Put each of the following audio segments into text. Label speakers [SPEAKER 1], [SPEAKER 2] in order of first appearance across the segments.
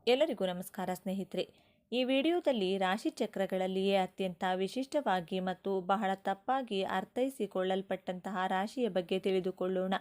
[SPEAKER 1] ಎಲ್ಲರಿಗೂ ನಮಸ್ಕಾರ ಸ್ನೇಹಿತರೆ. ಈ ವಿಡಿಯೋದಲ್ಲಿ ರಾಶಿಚಕ್ರಗಳಲ್ಲಿಯೇ ಅತ್ಯಂತ ವಿಶಿಷ್ಟವಾಗಿ ಮತ್ತು ಬಹಳ ತಪ್ಪಾಗಿ ಅರ್ಥೈಸಿಕೊಳ್ಳಲ್ಪಟ್ಟಂತಹ ರಾಶಿಯ ಬಗ್ಗೆ ತಿಳಿದುಕೊಳ್ಳೋಣ.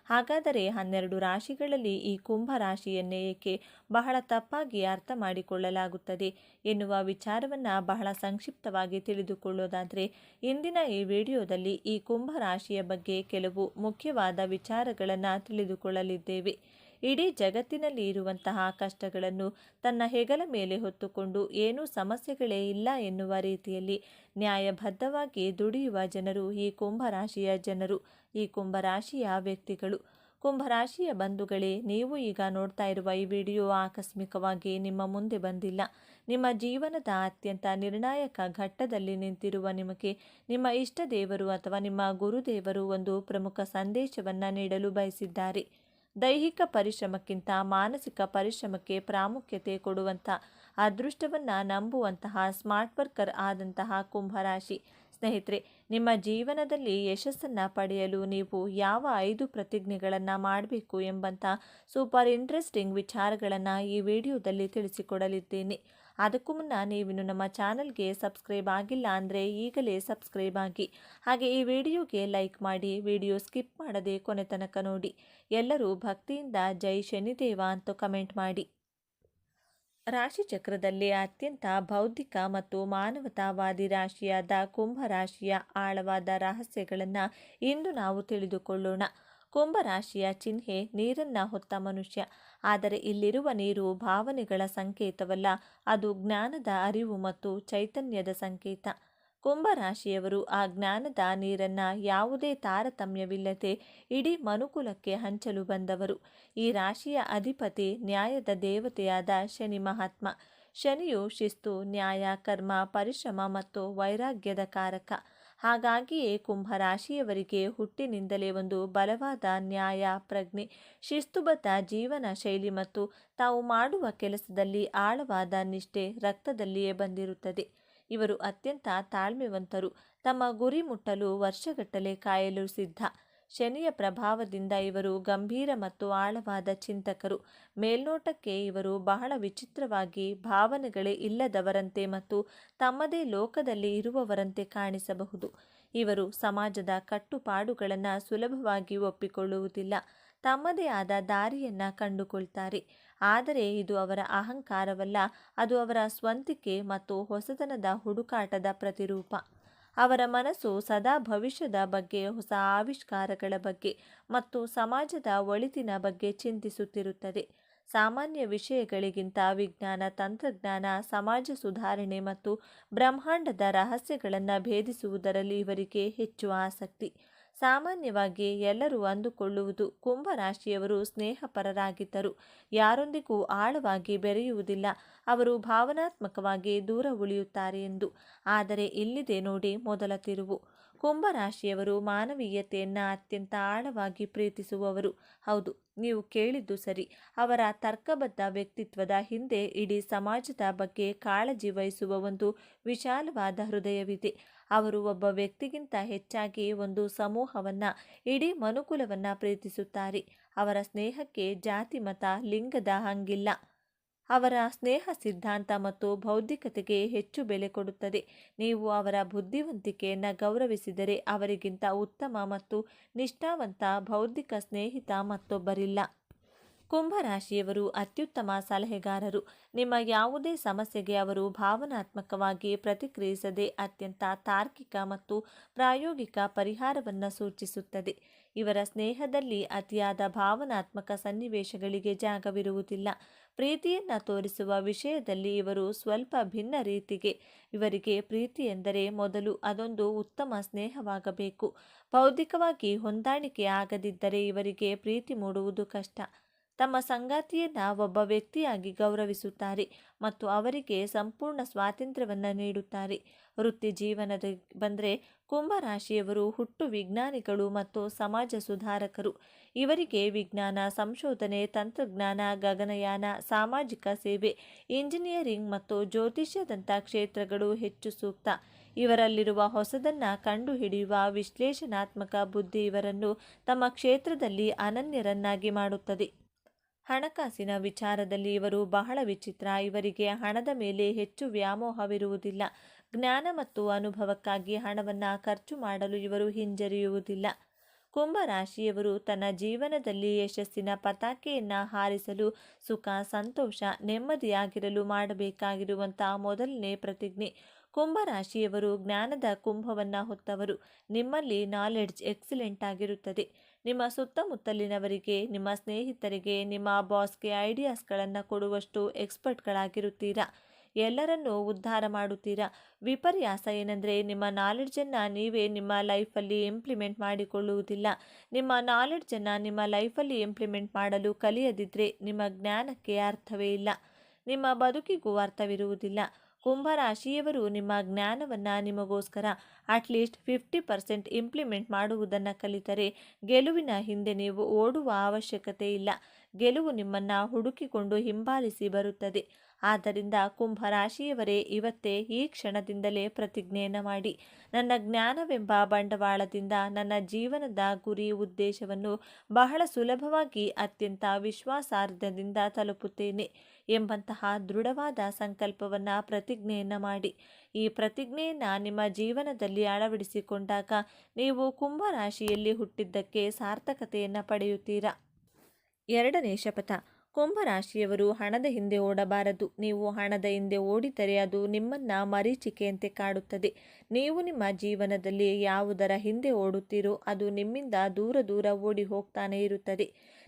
[SPEAKER 1] ಹಾಗಾದರೆ 12 ರಾಶಿಗಳಲ್ಲಿ ಈ ಕುಂಭ ರಾಶಿಯನ್ನೇ ಏಕೆ ಬಹಳ ತಪ್ಪಾಗಿ ಅರ್ಥ ಮಾಡಿಕೊಳ್ಳಲಾಗುತ್ತದೆ ಎನ್ನುವ ವಿಚಾರವನ್ನು ಬಹಳ ಸಂಕ್ಷಿಪ್ತವಾಗಿ ತಿಳಿದುಕೊಳ್ಳೋದಾದರೆ, ಇಂದಿನ ಈ ವಿಡಿಯೋದಲ್ಲಿ ಈ ಕುಂಭ ರಾಶಿಯ ಬಗ್ಗೆ ಕೆಲವು ಮುಖ್ಯವಾದ ವಿಚಾರಗಳನ್ನು ತಿಳಿದುಕೊಳ್ಳಲಿದ್ದೇವೆ. ಇಡೀ ಜಗತ್ತಿನಲ್ಲಿ ಇರುವಂತಹ ಕಷ್ಟಗಳನ್ನು ತನ್ನ ಹೆಗಲ ಮೇಲೆ ಹೊತ್ತುಕೊಂಡು ಏನೂ ಸಮಸ್ಯೆಗಳೇ ಇಲ್ಲ ಎನ್ನುವ ರೀತಿಯಲ್ಲಿ ನ್ಯಾಯಬದ್ಧವಾಗಿ ದುಡಿಯುವ ಜನರು ಈ ಕುಂಭರಾಶಿಯ ಜನರು, ಈ ಕುಂಭರಾಶಿಯ ವ್ಯಕ್ತಿಗಳು. ಕುಂಭರಾಶಿಯ ಬಂಧುಗಳೇ, ನೀವು ಈಗ ನೋಡ್ತಾ ಇರುವ ಈ ವಿಡಿಯೋ ಆಕಸ್ಮಿಕವಾಗಿ ನಿಮ್ಮ ಮುಂದೆ ಬಂದಿಲ್ಲ. ನಿಮ್ಮ ಜೀವನದ ಅತ್ಯಂತ ನಿರ್ಣಾಯಕ ಘಟ್ಟದಲ್ಲಿ ನಿಂತಿರುವ ನಿಮಗೆ ನಿಮ್ಮ ಇಷ್ಟ ದೇವರು ಅಥವಾ ನಿಮ್ಮ ಗುರುದೇವರು ಒಂದು ಪ್ರಮುಖ ಸಂದೇಶವನ್ನು ನೀಡಲು ಬಯಸಿದ್ದಾರೆ. ದೈಹಿಕ ಪರಿಶ್ರಮಕ್ಕಿಂತ ಮಾನಸಿಕ ಪರಿಶ್ರಮಕ್ಕೆ ಪ್ರಾಮುಖ್ಯತೆ ಕೊಡುವಂಥ ಅದೃಷ್ಟವನ್ನು ನಂಬುವಂತಹ ಸ್ಮಾರ್ಟ್ ವರ್ಕರ್ ಆದಂತಹ ಕುಂಭರಾಶಿ ಸ್ನೇಹಿತರೆ, ನಿಮ್ಮ ಜೀವನದಲ್ಲಿ ಯಶಸ್ಸನ್ನು ಪಡೆಯಲು ನೀವು ಯಾವ 5 ಪ್ರತಿಜ್ಞೆಗಳನ್ನು ಮಾಡಬೇಕು ಎಂಬಂಥ ಸೂಪರ್ ಇಂಟ್ರೆಸ್ಟಿಂಗ್ ವಿಚಾರಗಳನ್ನು ಈ ವಿಡಿಯೋದಲ್ಲಿ ತಿಳಿಸಿಕೊಡಲಿದ್ದೇನೆ. ಅದಕ್ಕೂ ಮುನ್ನ ನೀವಿನ್ನು ನಮ್ಮ ಚಾನಲ್ಗೆ ಸಬ್ಸ್ಕ್ರೈಬ್ ಆಗಿಲ್ಲ ಅಂದರೆ ಈಗಲೇ ಸಬ್ಸ್ಕ್ರೈಬ್ ಆಗಿ, ಹಾಗೆ ಈ ವಿಡಿಯೋಗೆ ಲೈಕ್ ಮಾಡಿ, ವಿಡಿಯೋ ಸ್ಕಿಪ್ ಮಾಡದೆ ಕೊನೆ ತನಕ ನೋಡಿ. ಎಲ್ಲರೂ ಭಕ್ತಿಯಿಂದ ಜೈ ಶನಿದೇವ ಅಂತ ಕಮೆಂಟ್ ಮಾಡಿ. ರಾಶಿಚಕ್ರದಲ್ಲಿ ಅತ್ಯಂತ ಬೌದ್ಧಿಕ ಮತ್ತು ಮಾನವತಾವಾದಿ ರಾಶಿಯಾದ ಕುಂಭ ರಾಶಿಯ ಆಳವಾದ ರಹಸ್ಯಗಳನ್ನು ಇಂದು ನಾವು ತಿಳಿದುಕೊಳ್ಳೋಣ. ಕುಂಭ ರಾಶಿಯ ಚಿಹ್ನೆ ನೀರನ್ನು ಹೊತ್ತ ಮನುಷ್ಯ. ಆದರೆ ಇಲ್ಲಿರುವ ನೀರು ಭಾವನೆಗಳ ಸಂಕೇತವಲ್ಲ, ಅದು ಜ್ಞಾನದ ಅರಿವು ಮತ್ತು ಚೈತನ್ಯದ ಸಂಕೇತ. ಕುಂಭ ರಾಶಿಯವರು ಆ ಜ್ಞಾನದ ನೀರನ್ನು ಯಾವುದೇ ತಾರತಮ್ಯವಿಲ್ಲದೆ ಇಡೀ ಮನುಕುಲಕ್ಕೆ ಹಂಚಲು ಬಂದವರು. ಈ ರಾಶಿಯ ಅಧಿಪತಿ ನ್ಯಾಯದ ದೇವತೆಯಾದ ಶನಿ ಮಹಾತ್ಮ. ಶನಿಯು ಶಿಸ್ತು, ನ್ಯಾಯ, ಕರ್ಮ, ಪರಿಶ್ರಮ ಮತ್ತು ವೈರಾಗ್ಯದ ಕಾರಕ. ಹಾಗಾಗಿಯೇ ಕುಂಭ ರಾಶಿಯವರಿಗೆ ಹುಟ್ಟಿನಿಂದಲೇ ಒಂದು ಬಲವಾದ ನ್ಯಾಯ ಪ್ರಜ್ಞೆ, ಶಿಸ್ತುಬದ್ಧ ಜೀವನ ಶೈಲಿ ಮತ್ತು ತಾವು ಮಾಡುವ ಕೆಲಸದಲ್ಲಿ ಆಳವಾದ ನಿಷ್ಠೆ ರಕ್ತದಲ್ಲಿಯೇ ಬಂದಿರುತ್ತದೆ. ಇವರು ಅತ್ಯಂತ ತಾಳ್ಮೆವಂತರು, ತಮ್ಮ ಗುರಿ ಮುಟ್ಟಲು ವರ್ಷಗಟ್ಟಲೆ ಕಾಯಲು ಸಿದ್ಧ. ಶನಿಯ ಪ್ರಭಾವದಿಂದ ಇವರು ಗಂಭೀರ ಮತ್ತು ಆಳವಾದ ಚಿಂತಕರು. ಮೇಲ್ನೋಟಕ್ಕೆ ಇವರು ಬಹಳ ವಿಚಿತ್ರವಾಗಿ, ಭಾವನೆಗಳೇ ಇಲ್ಲದವರಂತೆ ಮತ್ತು ತಮ್ಮದೇ ಲೋಕದಲ್ಲಿ ಇರುವವರಂತೆ ಕಾಣಿಸಬಹುದು. ಇವರು ಸಮಾಜದ ಕಟ್ಟುಪಾಡುಗಳನ್ನು ಸುಲಭವಾಗಿ ಒಪ್ಪಿಕೊಳ್ಳುವುದಿಲ್ಲ, ತಮ್ಮದೇ ಆದ ದಾರಿಯನ್ನು ಕಂಡುಕೊಳ್ತಾರೆ. ಆದರೆ ಇದು ಅವರ ಅಹಂಕಾರವಲ್ಲ, ಅದು ಅವರ ಸ್ವಂತಿಕೆ ಮತ್ತು ಹೊಸತನದ ಹುಡುಕಾಟದ ಪ್ರತಿರೂಪ. ಅವರ ಮನಸ್ಸು ಸದಾ ಭವಿಷ್ಯದ ಬಗ್ಗೆ, ಹೊಸ ಆವಿಷ್ಕಾರಗಳ ಬಗ್ಗೆ ಮತ್ತು ಸಮಾಜದ ಒಳಿತಿನ ಬಗ್ಗೆ ಚಿಂತಿಸುತ್ತಿರುತ್ತದೆ. ಸಾಮಾನ್ಯ ವಿಷಯಗಳಿಗಿಂತ ವಿಜ್ಞಾನ, ತಂತ್ರಜ್ಞಾನ, ಸಮಾಜ ಸುಧಾರಣೆ ಮತ್ತು ಬ್ರಹ್ಮಾಂಡದ ರಹಸ್ಯಗಳನ್ನು ಭೇದಿಸುವುದರಲ್ಲಿ ಇವರಿಗೆ ಹೆಚ್ಚು ಆಸಕ್ತಿ. ಸಾಮಾನ್ಯವಾಗಿ ಎಲ್ಲರೂ ಅಂದುಕೊಳ್ಳುವುದು ಕುಂಭ ರಾಶಿಯವರು ಸ್ನೇಹಪರರಾಗಿದ್ದರು, ಯಾರೊಂದಿಗೂ ಆಳವಾಗಿ ಬೆರೆಯುವುದಿಲ್ಲ, ಅವರು ಭಾವನಾತ್ಮಕವಾಗಿ ದೂರ ಉಳಿಯುತ್ತಾರೆ ಎಂದು. ಆದರೆ ಇಲ್ಲಿದೆ ನೋಡಿ ಮೊದಲ ತಿರುವು. ಕುಂಭ ರಾಶಿಯವರು ಮಾನವೀಯತೆಯನ್ನು ಅತ್ಯಂತ ಆಳವಾಗಿ ಪ್ರೀತಿಸುವವರು. ಹೌದು, ನೀವು ಕೇಳಿದ್ದು ಸರಿ. ಅವರ ತರ್ಕಬದ್ಧ ವ್ಯಕ್ತಿತ್ವದ ಹಿಂದೆ ಇಡೀ ಸಮಾಜದ ಬಗ್ಗೆ ಕಾಳಜಿ ವಹಿಸುವ ಒಂದು ವಿಶಾಲವಾದ ಹೃದಯವಿದೆ. ಅವರು ಒಬ್ಬ ವ್ಯಕ್ತಿಗಿಂತ ಹೆಚ್ಚಾಗಿ ಒಂದು ಸಮೂಹವನ್ನು, ಇಡೀ ಮನುಕುಲವನ್ನು ಪ್ರೀತಿಸುತ್ತಾರೆ. ಅವರ ಸ್ನೇಹಕ್ಕೆ ಜಾತಿ, ಮತ, ಲಿಂಗದ ಹಂಗಿಲ್ಲ. ಅವರ ಸ್ನೇಹ ಸಿದ್ಧಾಂತ ಮತ್ತು ಬೌದ್ಧಿಕತೆಗೆ ಹೆಚ್ಚು ಬೆಲೆ ಕೊಡುತ್ತದೆ. ನೀವು ಅವರ ಬುದ್ಧಿವಂತಿಕೆಯನ್ನು ಗೌರವಿಸಿದರೆ ಅವರಿಗಿಂತ ಉತ್ತಮ ಮತ್ತು ನಿಷ್ಠಾವಂತ ಬೌದ್ಧಿಕ ಸ್ನೇಹಿತ ಮತ್ತೊಬ್ಬರಿಲ್ಲ. ಕುಂಭರಾಶಿಯವರು ಅತ್ಯುತ್ತಮ ಸಲಹೆಗಾರರು. ನಿಮ್ಮ ಯಾವುದೇ ಸಮಸ್ಯೆಗೆ ಅವರು ಭಾವನಾತ್ಮಕವಾಗಿ ಪ್ರತಿಕ್ರಿಯಿಸದೆ ಅತ್ಯಂತ ತಾರ್ಕಿಕ ಮತ್ತು ಪ್ರಾಯೋಗಿಕ ಪರಿಹಾರವನ್ನು ಸೂಚಿಸುತ್ತದೆ. ಇವರ ಸ್ನೇಹದಲ್ಲಿ ಅತಿಯಾದ ಭಾವನಾತ್ಮಕ ಸನ್ನಿವೇಶಗಳಿಗೆ ಜಾಗವಿರುವುದಿಲ್ಲ. ಪ್ರೀತಿಯನ್ನು ತೋರಿಸುವ ವಿಷಯದಲ್ಲಿ ಇವರು ಸ್ವಲ್ಪ ಭಿನ್ನ ರೀತಿಗೆ. ಇವರಿಗೆ ಪ್ರೀತಿ ಎಂದರೆ ಮೊದಲು ಅದೊಂದು ಉತ್ತಮ ಸ್ನೇಹವಾಗಬೇಕು. ಬೌದ್ಧಿಕವಾಗಿ ಹೊಂದಾಣಿಕೆ ಆಗದಿದ್ದರೆ ಇವರಿಗೆ ಪ್ರೀತಿ ಮೂಡುವುದು ಕಷ್ಟ. ತಮ್ಮ ಸಂಗಾತಿಯನ್ನು ಒಬ್ಬ ವ್ಯಕ್ತಿಯಾಗಿ ಗೌರವಿಸುತ್ತಾರೆ ಮತ್ತು ಅವರಿಗೆ ಸಂಪೂರ್ಣ ಸ್ವಾತಂತ್ರ್ಯವನ್ನು ನೀಡುತ್ತಾರೆ. ವೃತ್ತಿ ಜೀವನದ ಬಂದರೆ ಕುಂಭರಾಶಿಯವರು ಹುಟ್ಟು ವಿಜ್ಞಾನಿಗಳು ಮತ್ತು ಸಮಾಜ ಸುಧಾರಕರು. ಇವರಿಗೆ ವಿಜ್ಞಾನ, ಸಂಶೋಧನೆ, ತಂತ್ರಜ್ಞಾನ, ಗಗನಯಾನ, ಸಾಮಾಜಿಕ ಸೇವೆ, ಇಂಜಿನಿಯರಿಂಗ್ ಮತ್ತು ಜ್ಯೋತಿಷ್ಯದಂಥ ಕ್ಷೇತ್ರಗಳು ಹೆಚ್ಚು ಸೂಕ್ತ. ಇವರಲ್ಲಿರುವ ಹೊಸದನ್ನು ಕಂಡುಹಿಡಿಯುವ ವಿಶ್ಲೇಷಣಾತ್ಮಕ ಬುದ್ಧಿ ಇವರನ್ನು ತಮ್ಮ ಕ್ಷೇತ್ರದಲ್ಲಿ ಅನನ್ಯರನ್ನಾಗಿ ಮಾಡುತ್ತದೆ. ಹಣಕಾಸಿನ ವಿಚಾರದಲ್ಲಿ ಇವರು ಬಹಳ ವಿಚಿತ್ರ. ಇವರಿಗೆ ಹಣದ ಮೇಲೆ ಹೆಚ್ಚು ವ್ಯಾಮೋಹವಿರುವುದಿಲ್ಲ. ಜ್ಞಾನ ಮತ್ತು ಅನುಭವಕ್ಕಾಗಿ ಹಣವನ್ನು ಖರ್ಚು ಮಾಡಲು ಇವರು ಹಿಂಜರಿಯುವುದಿಲ್ಲ. ಕುಂಭ ರಾಶಿಯವರು ತನ್ನ ಜೀವನದಲ್ಲಿ ಯಶಸ್ಸಿನ ಪತಾಕೆಯನ್ನು ಹಾರಿಸಲು ಸುಖ, ಸಂತೋಷ, ನೆಮ್ಮದಿಯಾಗಿರಲು ಮಾಡಬೇಕಾಗಿರುವಂತಹ ಮೊದಲನೇ ಪ್ರತಿಜ್ಞೆ. ಕುಂಭ ರಾಶಿಯವರು ಜ್ಞಾನದ ಕುಂಭವನ್ನು ಹೊತ್ತವರು. ನಿಮ್ಮಲ್ಲಿ ನಾಲೆಡ್ಜ್ ಎಕ್ಸಲೆಂಟ್ ಆಗಿರುತ್ತದೆ. ನಿಮ್ಮ ಸುತ್ತಮುತ್ತಲಿನವರಿಗೆ, ನಿಮ್ಮ ಸ್ನೇಹಿತರಿಗೆ, ನಿಮ್ಮ ಬಾಸ್ಗೆ ಐಡಿಯಾಸ್ಗಳನ್ನು ಕೊಡುವಷ್ಟು ಎಕ್ಸ್ಪರ್ಟ್ಗಳಾಗಿರುತ್ತೀರಾ. ಎಲ್ಲರನ್ನೂ ಉದ್ಧಾರ ಮಾಡುತ್ತೀರಾ. ವಿಪರ್ಯಾಸ ಏನೆಂದರೆ ನಿಮ್ಮ ನಾಲೆಡ್ಜನ್ನು ನೀವೇ ನಿಮ್ಮ ಲೈಫಲ್ಲಿ ಇಂಪ್ಲಿಮೆಂಟ್ ಮಾಡಿಕೊಳ್ಳುವುದಿಲ್ಲ. ನಿಮ್ಮ ನಾಲೆಡ್ಜನ್ನು ನಿಮ್ಮ ಲೈಫಲ್ಲಿ ಇಂಪ್ಲಿಮೆಂಟ್ ಮಾಡಲು ಕಲಿಯದಿದ್ದರೆ ನಿಮ್ಮ ಜ್ಞಾನಕ್ಕೆ ಅರ್ಥವೇ ಇಲ್ಲ, ನಿಮ್ಮ ಬದುಕಿಗೂ ಅರ್ಥವಿರುವುದಿಲ್ಲ. ಕುಂಭರಾಶಿಯವರು ನಿಮ್ಮ ಜ್ಞಾನವನ್ನು ನಿಮಗೋಸ್ಕರ ಅಟ್ಲೀಸ್ಟ್ 50% ಇಂಪ್ಲಿಮೆಂಟ್ ಮಾಡುವುದನ್ನು ಕಲಿತರೆ ಗೆಲುವಿನ ಹಿಂದೆ ನೀವು ಓಡುವ ಅವಶ್ಯಕತೆ ಇಲ್ಲ. ಗೆಲುವು ನಿಮ್ಮನ್ನು ಹುಡುಕಿಕೊಂಡು ಹಿಂಬಾಲಿಸಿ ಬರುತ್ತದೆ. ಆದ್ದರಿಂದ ಕುಂಭರಾಶಿಯವರೇ, ಇವತ್ತೇ ಈ ಕ್ಷಣದಿಂದಲೇ ಪ್ರತಿಜ್ಞೆಯನ್ನು ಮಾಡಿ, ನನ್ನ ಜ್ಞಾನವೆಂಬ ಬಂಡವಾಳದಿಂದ ನನ್ನ ಜೀವನದ ಗುರಿ ಉದ್ದೇಶವನ್ನು ಬಹಳ ಸುಲಭವಾಗಿ ಅತ್ಯಂತ ವಿಶ್ವಾಸಾರ್ಹದಿಂದ ತಲುಪುತ್ತೇನೆ ಎಂಬಂತಹ ದೃಢವಾದ ಸಂಕಲ್ಪವನ್ನು ಪ್ರತಿಜ್ಞೆಯನ್ನು ಮಾಡಿ. ಈ ಪ್ರತಿಜ್ಞೆಯನ್ನು ನಿಮ್ಮ ಜೀವನದಲ್ಲಿ ಅಳವಡಿಸಿಕೊಂಡಾಗ ನೀವು ಕುಂಭರಾಶಿಯಲ್ಲಿ ಹುಟ್ಟಿದ್ದಕ್ಕೆ ಸಾರ್ಥಕತೆಯನ್ನು ಪಡೆಯುತ್ತೀರಾ. ಎರಡನೇ ಶಪಥ. ಕುಂಭರಾಶಿಯವರು ಹಣದ ಹಿಂದೆ ಓಡಬಾರದು. ನೀವು ಹಣದ ಹಿಂದೆ ಓಡಿದರೆ ಅದು ನಿಮ್ಮನ್ನು ಮರೀಚಿಕೆಯಂತೆ ಕಾಡುತ್ತದೆ. ನೀವು ನಿಮ್ಮ ಜೀವನದಲ್ಲಿ ಯಾವುದರ ಹಿಂದೆ ಓಡುತ್ತೀರೋ ಅದು ನಿಮ್ಮಿಂದ ದೂರ ದೂರ ಓಡಿ ಹೋಗ್ತಾನೆ ಇರುತ್ತದೆ.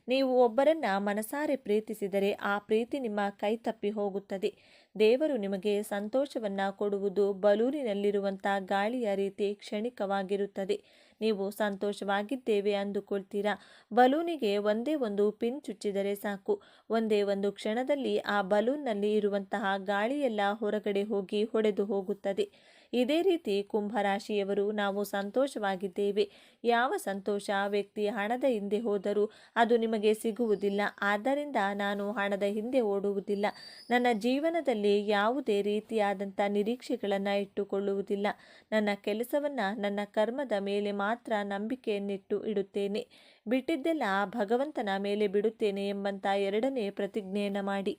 [SPEAKER 1] ನೀವು ಒಬ್ಬರನ್ನ ಮನಸಾರೆ ಪ್ರೀತಿಸಿದರೆ ಆ ಪ್ರೀತಿ ನಿಮ್ಮ ಕೈ ತಪ್ಪಿ ಹೋಗುತ್ತದೆ. ದೇವರು ನಿಮಗೆ ಸಂತೋಷವನ್ನು ಕೊಡುವುದು ಬಲೂನಿನಲ್ಲಿರುವಂಥ ಗಾಳಿಯ ರೀತಿ ಕ್ಷಣಿಕವಾಗಿರುತ್ತದೆ. ನೀವು ಸಂತೋಷವಾಗಿದ್ದೇವೆ ಅಂದುಕೊಳ್ತೀರಾ. ಬಲೂನಿಗೆ ಒಂದೇ ಒಂದು ಪಿನ್ ಚುಚ್ಚಿದರೆ ಸಾಕು, ಒಂದೇ ಒಂದು ಕ್ಷಣದಲ್ಲಿ ಆ ಬಲೂನ್ನಲ್ಲಿ ಇರುವಂತಹ ಗಾಳಿಯೆಲ್ಲ ಹೊರಗಡೆ ಹೋಗಿ ಹೊಡೆದು ಹೋಗುತ್ತದೆ. ಇದೇ ರೀತಿ ಕುಂಭರಾಶಿಯವರು ನಾವು ಸಂತೋಷವಾಗಿದ್ದೇವೆ. ಯಾವ ಸಂತೋಷ ವ್ಯಕ್ತಿ ಹಣದ ಹಿಂದೆ ಹೋದರೂ ಅದು ನಿಮಗೆ ಸಿಗುವುದಿಲ್ಲ. ಆದ್ದರಿಂದ ನಾನು ಹಣದ ಹಿಂದೆ ಓಡುವುದಿಲ್ಲ. ನನ್ನ ಜೀವನದಲ್ಲಿ ಯಾವುದೇ ರೀತಿಯಾದಂಥ ನಿರೀಕ್ಷೆಗಳನ್ನು ಇಟ್ಟುಕೊಳ್ಳುವುದಿಲ್ಲ. ನನ್ನ ಕೆಲಸವನ್ನು, ನನ್ನ ಕರ್ಮದ ಮೇಲೆ ಮಾತ್ರ ನಂಬಿಕೆಯನ್ನಿಟ್ಟು ಇಡುತ್ತೇನೆ. ಬಿಟ್ಟಿದ್ದೆಲ್ಲ ಭಗವಂತನ ಮೇಲೆ ಬಿಡುತ್ತೇನೆ ಎಂಬಂಥ ಎರಡನೇ ಪ್ರತಿಜ್ಞೆಯನ್ನು ಮಾಡಿ.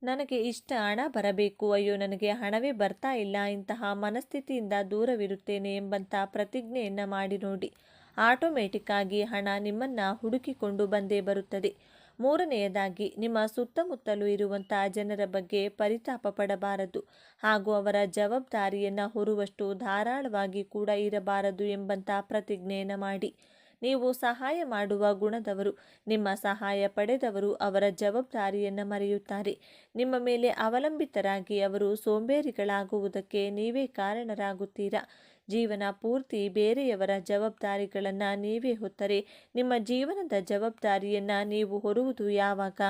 [SPEAKER 1] ನನಗೆ ಇಷ್ಟ ಹಣ ಬರಬೇಕು, ಅಯ್ಯೋ ನನಗೆ ಹಣವೇ ಬರ್ತಾ ಇಲ್ಲ, ಇಂತಹ ಮನಸ್ಥಿತಿಯಿಂದ ದೂರವಿರುತ್ತೇನೆ ಎಂಬಂಥ ಪ್ರತಿಜ್ಞೆಯನ್ನು ಮಾಡಿ ನೋಡಿ. ಆಟೋಮೆಟಿಕ್ ಆಗಿ ಹಣ ನಿಮ್ಮನ್ನು ಹುಡುಕಿಕೊಂಡು ಬಂದೇ ಬರುತ್ತದೆ. ಮೂರನೆಯದಾಗಿ, ನಿಮ್ಮ ಸುತ್ತಮುತ್ತಲೂ ಇರುವಂಥ ಜನರ ಬಗ್ಗೆ ಪರಿತಾಪ ಪಡಬಾರದು ಹಾಗೂ ಅವರ ಜವಾಬ್ದಾರಿಯನ್ನು ಹೊರುವಷ್ಟು ಧಾರಾಳವಾಗಿ ಕೂಡ ಇರಬಾರದು ಎಂಬಂಥ ಪ್ರತಿಜ್ಞೆಯನ್ನು ಮಾಡಿ. ನೀವು ಸಹಾಯ ಮಾಡುವ ಗುಣದವರು. ನಿಮ್ಮ ಸಹಾಯ ಪಡೆದವರು ಅವರ ಜವಾಬ್ದಾರಿಯನ್ನು ಮರೆಯುತ್ತಾರೆ. ನಿಮ್ಮ ಮೇಲೆ ಅವಲಂಬಿತರಾಗಿ ಅವರು ಸೋಂಬೇರಿಗಳಾಗುವುದಕ್ಕೆ ನೀವೇ ಕಾರಣರಾಗುತ್ತೀರಾ. ಜೀವನ ಪೂರ್ತಿ ಬೇರೆಯವರ ಜವಾಬ್ದಾರಿಗಳನ್ನು ನೀವೇ ಹೊತ್ತರೆ ನಿಮ್ಮ ಜೀವನದ ಜವಾಬ್ದಾರಿಯನ್ನು ನೀವು ಹೊರುವುದು ಯಾವಾಗ?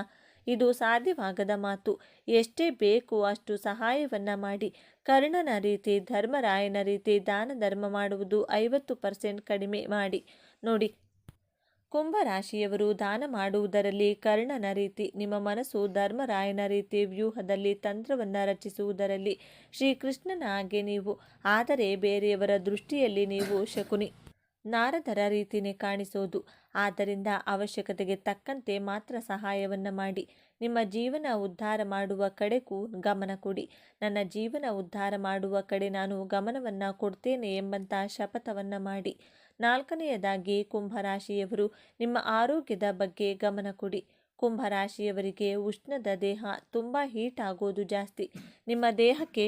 [SPEAKER 1] ಇದು ಸಾಧ್ಯವಾಗದ ಮಾತು. ಎಷ್ಟೇ ಬೇಕು ಅಷ್ಟು ಸಹಾಯವನ್ನು ಮಾಡಿ. ಕರ್ಣನ ರೀತಿ, ಧರ್ಮರಾಯನ ರೀತಿ ದಾನ ಧರ್ಮ ಮಾಡುವುದು 50% ಕಡಿಮೆ ಮಾಡಿ ನೋಡಿ. ಕುಂಭರಾಶಿಯವರು ದಾನ ಮಾಡುವುದರಲ್ಲಿ ಕರ್ಣನ ರೀತಿ, ನಿಮ್ಮ ಮನಸ್ಸು ಧರ್ಮರಾಯನ ರೀತಿ ವ್ಯೂಹದಲ್ಲಿ ತಂತ್ರವನ್ನು ರಚಿಸುವುದರಲ್ಲಿ ಶ್ರೀಕೃಷ್ಣನ ಹಾಗೆ ನೀವು. ಆದರೆ ಬೇರೆಯವರ ದೃಷ್ಟಿಯಲ್ಲಿ ನೀವು ಶಕುನಿ, ನಾರದರ ರೀತಿಯೇ ಕಾಣಿಸೋದು. ಆದ್ದರಿಂದ ಅವಶ್ಯಕತೆಗೆ ತಕ್ಕಂತೆ ಮಾತ್ರ ಸಹಾಯವನ್ನು ಮಾಡಿ. ನಿಮ್ಮ ಜೀವನ ಉದ್ಧಾರ ಮಾಡುವ ಕಡೆಗೂ ಗಮನ ಕೊಡಿ. ನನ್ನ ಜೀವನ ಉದ್ಧಾರ ಮಾಡುವ ಕಡೆ ನಾನು ಗಮನವನ್ನು ಕೊಡ್ತೇನೆ ಎಂಬಂಥ ಶಪಥವನ್ನು ಮಾಡಿ. ನಾಲ್ಕನೆಯದಾಗಿ, ಕುಂಭರಾಶಿಯವರು ನಿಮ್ಮ ಆರೋಗ್ಯದ ಬಗ್ಗೆ ಗಮನ ಕೊಡಿ. ಕುಂಭರಾಶಿಯವರಿಗೆ ಉಷ್ಣದ ದೇಹ, ತುಂಬ ಹೀಟ್ ಆಗೋದು ಜಾಸ್ತಿ. ನಿಮ್ಮ ದೇಹಕ್ಕೆ